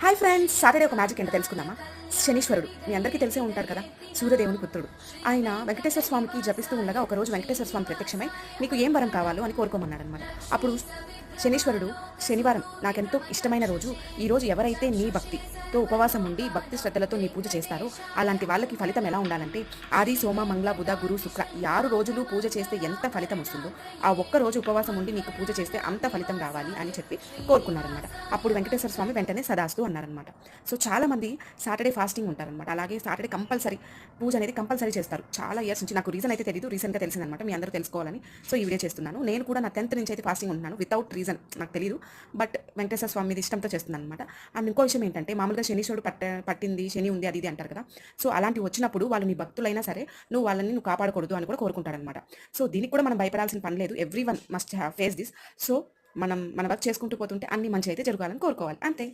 Hi friends, Saturday ఒక magic ఏంటో తెలుసుకుందామా? శనీశ్వరుడు మీ అందరికీ తెలిసే ఉంటారు కదా, సూర్యదేవుని పుత్రుడు. ఆయన వెంకటేశ్వర స్వామికి జపిస్తూ ఉండగా ఒకరోజు వెంకటేశ్వర స్వామి ప్రత్యక్షమై నీకు ఏం వరం కావాలో అని కోరుకోమన్నాడనమాట. అప్పుడు శనీశ్వరుడు, శనివారం నాకెంతో ఇష్టమైన రోజు, ఈరోజు ఎవరైతే నీ భక్తితో ఉపవాసం ఉండి భక్తి శ్రద్ధలతో నీ పూజ చేస్తారో అలాంటి వాళ్ళకి ఫలితం ఎలా ఉండాలంటే ఆది సోమ మంగళ బుధ గురు శుక్ర ఈ 6 రోజులు పూజ చేస్తే ఎంత ఫలితం వస్తుందో ఆ ఒక్క రోజు ఉపవాసం ఉండి నీకు పూజ చేస్తే అంత ఫలితం రావాలి అని చెప్పి కోరుకున్నారనమాట. అప్పుడు వెంకటేశ్వర స్వామి వెంటనే సదాస్తు అన్నారనమాట. సో చాలా మంది సాటర్డే ఫాస్టింగ్ ఉంటారనమాట. అలాగే సాటర్డే కంపల్సరీ పూజ అనేది కంపల్సరీ చేస్తారు. చాలా ఇయర్స్ నుంచి, నాకు రీజన్ అయితే తెలియదు, రీసెంట్గా తెలిసిందనమాట. మీ అందరూ తెలుసుకోవాలని సో ఈ వీడియో చేస్తున్నాను. నేను కూడా నా 10th నుంచి అయితే ఫాస్టింగ్ ఉంటున్నాను వితౌట్ రీజన్, నాకు తెలియదు. బట్ వెంకటేశ్వర స్వామి మీద ఇష్టంతో చేస్తున్నాను అనమాట. అండ్ ఇంకో విషయం ఏంటంటే, మామూలుగా శనీశ్వరుడు పట్టింది, శని ఉంది, అది ఇది అంటారు కదా. సో అలాంటి వచ్చినప్పుడు వాళ్ళు నీ భక్తులైనా సరే నువ్వు కాపాడకూడదు అని కూడా కోరుకుంటారనమాట. సో దీనికి కూడా మనం భయపడాల్సిన పని లేదు. Every one must have face this. So మన వర్క్ చేసుకుంటూ పోతుంటే అన్ని మంచి అయితే జరగాలని కోరుకోవాలి, అంతే.